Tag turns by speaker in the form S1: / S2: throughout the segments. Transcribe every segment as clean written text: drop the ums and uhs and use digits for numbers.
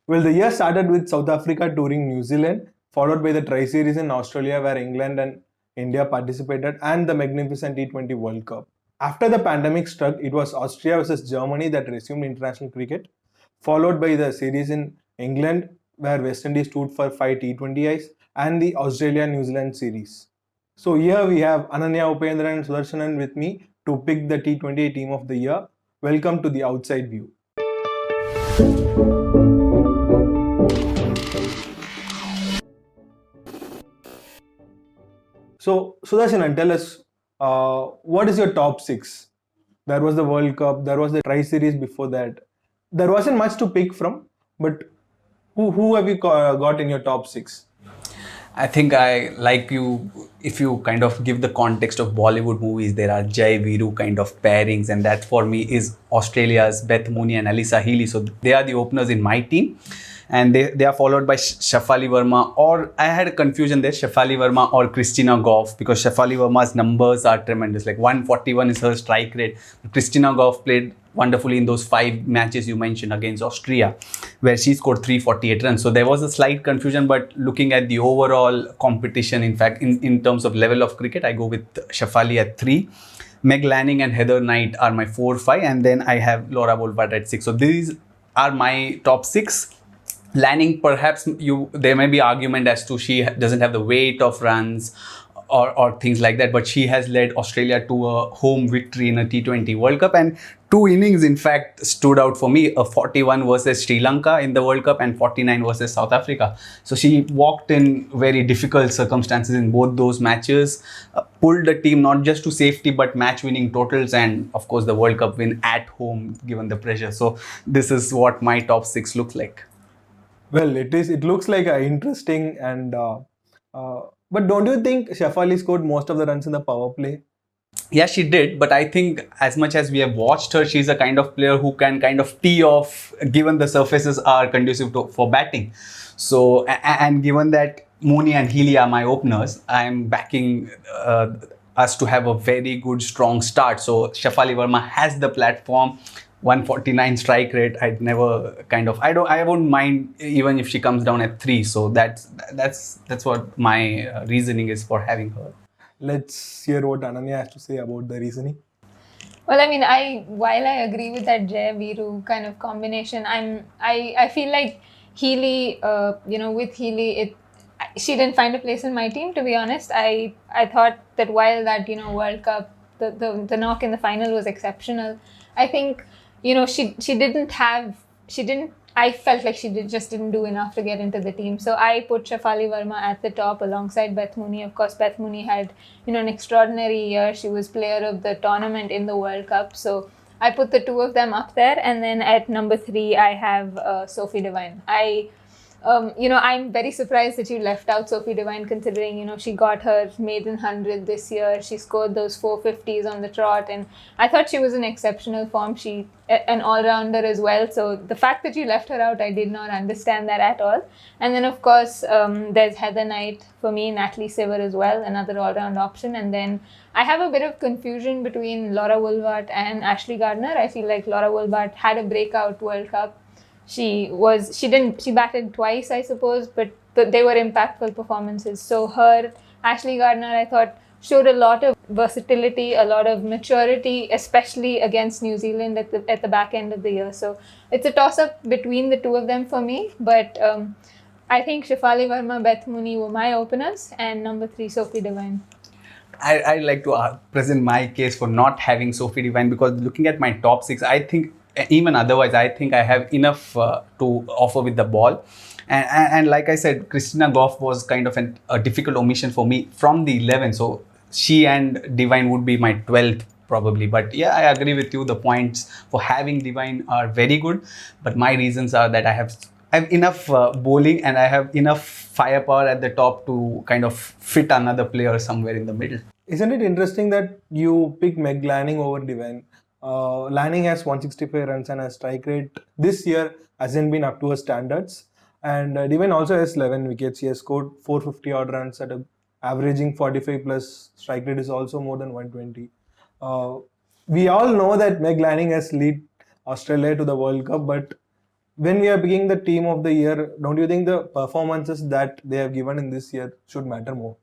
S1: Well, the year started with South Africa touring New Zealand, followed by the Tri-Series in Australia where England and India participated, and the magnificent T20 World Cup. After the pandemic struck, it was Austria versus Germany that resumed international cricket, followed by the series in England where West Indies stood for 5 T20Is and the Australia-New Zealand series. So here we have Ananya Upendra and Sudarshanan with me to pick the T20 team of the year. Welcome to the Outside View. So, Sudarshanan, tell us what is your top six? There was the World Cup, there was the Tri Series before that. There wasn't much to pick from, but who have you got in your top six?
S2: I think I like you. If you kind of give the context of Bollywood movies, there are Jai Viru kind of pairings, and that for me is Australia's Beth Mooney and Alyssa Healy. So they are the openers in my team, and they are followed by Shafali Verma, or I had a confusion there, Shafali Verma or Christina Goff, because Shafali Verma's numbers are tremendous. Like 141 is her strike rate. Christina Goff played wonderfully in those 5 matches you mentioned against Austria, where she scored 348 runs. So there was a slight confusion, but looking at the overall competition, in fact, in terms of level of cricket, I go with Shafali at 3. Meg Lanning and Heather Knight are my 4, 5, and then I have Laura Wolfart at 6. So these are my top 6. Lanning, perhaps there may be argument as to she doesn't have the weight of runs or things like that, but she has led Australia to a home victory in a T20 World Cup, and 2 innings in fact stood out for me, a 41 versus Sri Lanka in the World Cup and 49 versus South Africa. So she walked in very difficult circumstances in both those matches, pulled the team not just to safety but match winning totals, and of course the World Cup win at home given the pressure. So this is what my top 6 looks like.
S1: Well, it is. It looks like interesting and. But don't you think Shafali scored most of the runs in the power play?
S2: Yeah, she did, but I think as much as we have watched her, she's a kind of player who can kind of tee off given the surfaces are conducive for batting. So, and given that Mooney and Healy are my openers, I'm backing us to have a very good, strong start. So, Shafali Verma has the platform. 149 strike rate. I'd never I wouldn't mind even if she comes down at 3. So that's what my reasoning is for having her.
S1: Let's hear what Ananya has to say about the reasoning.
S3: Well, I mean, while I agree with that Jay Viru kind of combination, I feel like Healy, with Healy, she didn't find a place in my team. To be honest, I thought that while that World Cup, the knock in the final was exceptional, I think she didn't. I felt like she just didn't do enough to get into the team. So I put Shafali Verma at the top alongside Beth Mooney. Of course, Beth Mooney had, an extraordinary year. She was player of the tournament in the World Cup. So I put the two of them up there. And then at number 3, I have Sophie Devine. I'm very surprised that you left out Sophie Devine, considering, she got her maiden 100 this year. She scored those 450s on the trot, and I thought she was in exceptional form. She an all-rounder as well. So the fact that you left her out, I did not understand that at all. And then, of course, there's Heather Knight for me, Natalie Siver as well, another all-round option. And then I have a bit of confusion between Laura Wolfart and Ashley Gardner. I feel like Laura Wolfart had a breakout World Cup. She batted twice, I suppose, but they were impactful performances. So Ashley Gardner, I thought, showed a lot of versatility, a lot of maturity, especially against New Zealand at the back end of the year. So it's a toss-up between the two of them for me, but I think Shafali Verma, Beth Mooney were my openers, and number 3, Sophie Devine.
S2: I'd like to present my case for not having Sophie Devine, because looking at my top 6, I think even otherwise, I think I have enough to offer with the ball. And like I said, Christina Goff was kind of a difficult omission for me from the 11. So she and Devine would be my 12th probably. But yeah, I agree with you. The points for having Devine are very good. But my reasons are that I have enough bowling and I have enough firepower at the top to kind of fit another player somewhere in the middle.
S1: Isn't it interesting that you pick Meg Lanning over Devine? Lanning has 165 runs and her strike rate this year hasn't been up to her standards. And Devine also has 11 wickets. He has scored 450 odd runs at averaging 45 plus. Strike rate is also more than 120. We all know that Meg Lanning has led Australia to the World Cup, but when we are picking the team of the year, don't you think the performances that they have given in this year should matter more?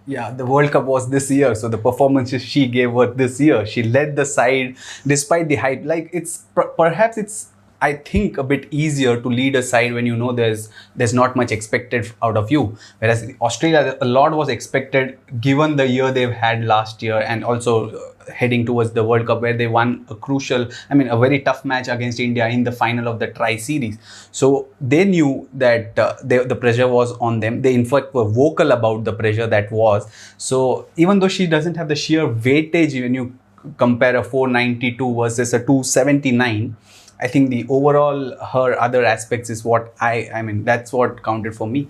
S2: Yeah, the World Cup was this year, so the performances she gave were this year. She led the side despite the hype. Like it's perhaps it's, I think, a bit easier to lead a side when you know there's not much expected out of you. Whereas Australia, a lot was expected given the year they've had last year, and also heading towards the World Cup where they won a crucial, I mean, a very tough match against India in the final of the Tri-Series. So they knew that the pressure was on them. They in fact were vocal about the pressure that was. So even though she doesn't have the sheer weightage when you compare a 492 versus a 279, I think the overall her other aspects is what I mean that's what counted for me.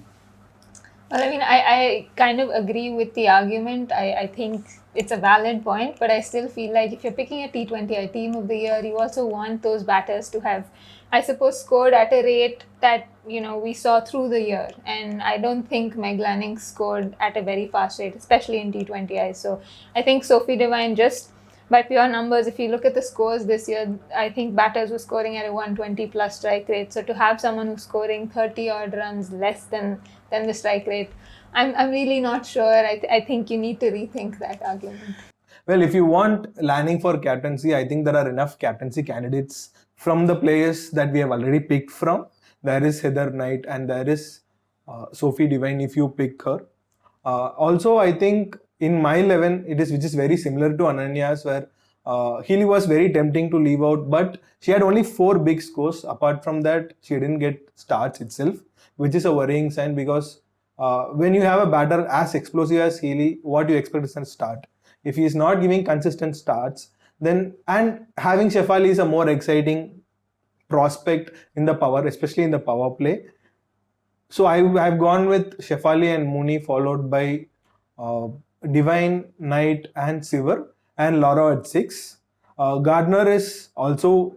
S3: Well, I mean, I kind of agree with the argument. I think it's a valid point, but I still feel like if you're picking a T20I team of the year, you also want those batters to have, I suppose, scored at a rate that, you know, we saw through the year. And I don't think Meg Lanning scored at a very fast rate, especially in T20I. So I think Sophie Devine, just by pure numbers, if you look at the scores this year, I think batters were scoring at a 120 plus strike rate. So to have someone who's scoring 30 odd runs less than the strike rate, I'm really not sure. I think you need to rethink that argument.
S1: Well, if you want Lanning for captaincy, I think there are enough captaincy candidates from the players that we have already picked from. There is Heather Knight and there is Sophie Devine if you pick her. Also, I think in my 11, which is very similar to Ananya's, where Healy was very tempting to leave out, but she had only 4 big scores. Apart from that, she didn't get starts itself, which is a worrying sign because when you have a batter as explosive as Healy, what do you expect is a start? If he is not giving consistent starts, then and having Shefali is a more exciting prospect in the power, especially in the power play. So I've gone with Shefali and Mooney, followed by Devine, Knight, and Siver, and Laura at 6. Gardner is also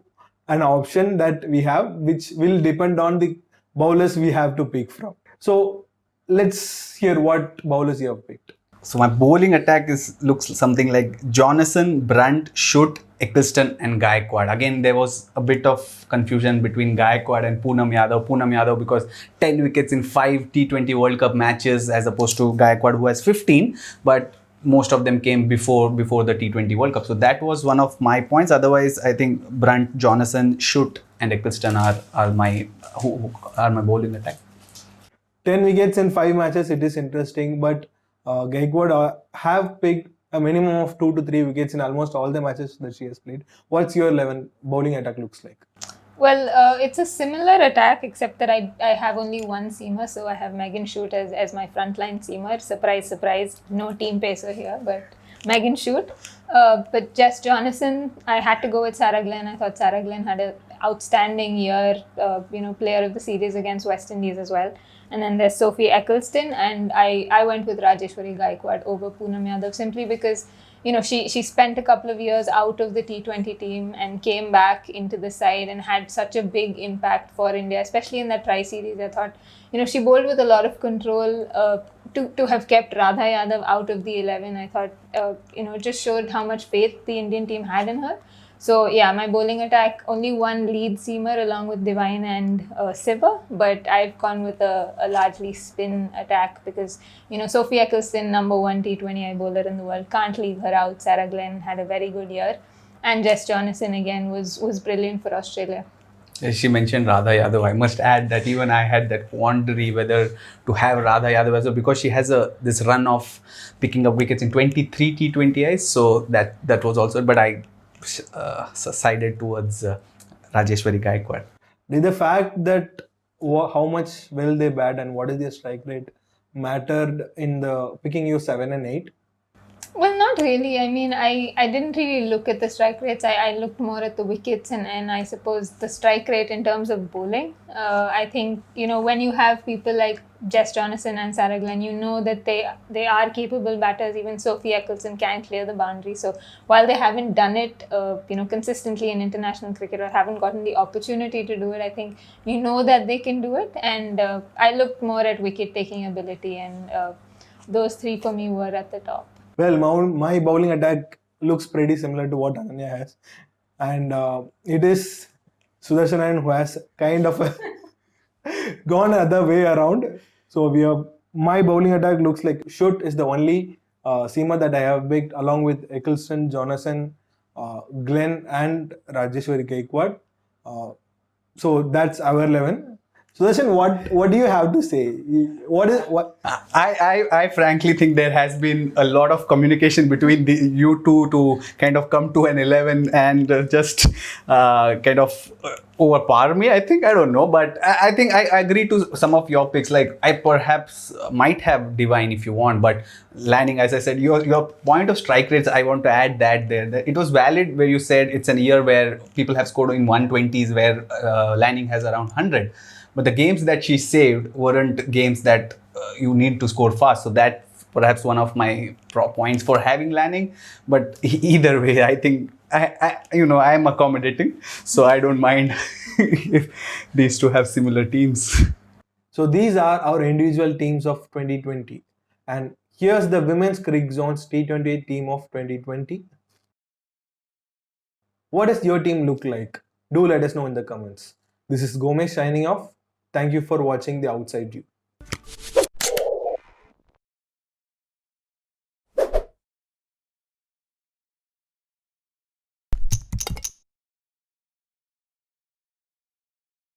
S1: an option that we have, which will depend on the bowlers we have to pick from. So let's hear what bowlers you have picked.
S2: So my bowling attack looks something like Jonathan, Brunt, Schutt, Eccleston and Gaikwad. Again, there was a bit of confusion between Gaikwad and Poonam Yadav. Poonam Yadav because 10 wickets in 5 T20 World Cup matches as opposed to Gaikwad who has 15. But most of them came before the T20 World Cup. So that was one of my points. Otherwise, I think Brunt, Jonathan, Schutt and Eccleston are my bowling attack.
S1: 10 wickets in 5 matches, it is interesting, but Gaikwad have picked a minimum of 2 to 3 wickets in almost all the matches that she has played. What's your 11 bowling attack looks like?
S3: Well, it's a similar attack except that I have only one seamer, so I have Megan Schutt as my frontline seamer. Surprise, surprise, no team pacer here, but Megan Schutt. But Jess Jonathan, I had to go with Sarah Glenn. I thought Sarah Glenn had an outstanding year, player of the series against West Indies as well. And then there's Sophie Eccleston, and I went with Rajeshwari Gaikwad over Poonam Yadav simply because, she spent a couple of years out of the T20 team and came back into the side and had such a big impact for India, especially in that Tri-Series. I thought, she bowled with a lot of control. To have kept Radha Yadav out of the 11, I thought, just showed how much faith the Indian team had in her. So yeah, my bowling attack, only one lead seamer along with Devine and Siver, but I've gone with a largely spin attack because, Sophie Eccleston, number 1 T20I bowler in the world, can't leave her out. Sarah Glenn had a very good year. And Jess Jonathan again was brilliant for Australia.
S2: She mentioned Radha Yadav. I must add that even I had that quandary whether to have Radha Yadav as well because she has this run of picking up wickets in 23 T20Is. So that was also, but I sided towards Rajeshwari Gaikwad.
S1: Did the fact that how much well they bat and what is their strike rate mattered in the picking you 7 and 8?
S3: Well, not really. I mean, I didn't really look at the strike rates. I looked more at the wickets and I suppose the strike rate in terms of bowling. I think, when you have people like Jess Jonathan and Sarah Glenn, that they are capable batters. Even Sophie Eccleston can clear the boundary. So while they haven't done it, consistently in international cricket or haven't gotten the opportunity to do it, I think that they can do it. And I looked more at wicket-taking ability and those 3 for me were at the top.
S1: Well, my bowling attack looks pretty similar to what Ananya has. And it is Sudarshan Iyer, who has kind of gone other way around. So we have my bowling attack looks like Schutt is the only seamer that I have picked along with Eccleston, Jonathan, Glenn, and Rajeshwari Gaikwad. So that's our 11. Sudarshan, what do you have to say? What?
S2: I frankly think there has been a lot of communication between you two to kind of come to an 11 and just kind of overpower me. I think, I don't know, but I think I agree to some of your picks. Like I perhaps might have Divine if you want, but Lanning, as I said, your point of strike rates, I want to add that there. That it was valid where you said it's an year where people have scored in 120s, where Lanning has around 100. But the games that she saved weren't games that you need to score fast. So that's perhaps one of my points for having Lanning. But either way, I think I am accommodating, so I don't mind if these two have similar teams.
S1: So these are our individual teams of 2020, and here's the Women's Cricket Zone's T20 team of 2020. What does your team look like? Do let us know in the comments. This is Gomesh signing off. Thank you for watching The Outside View.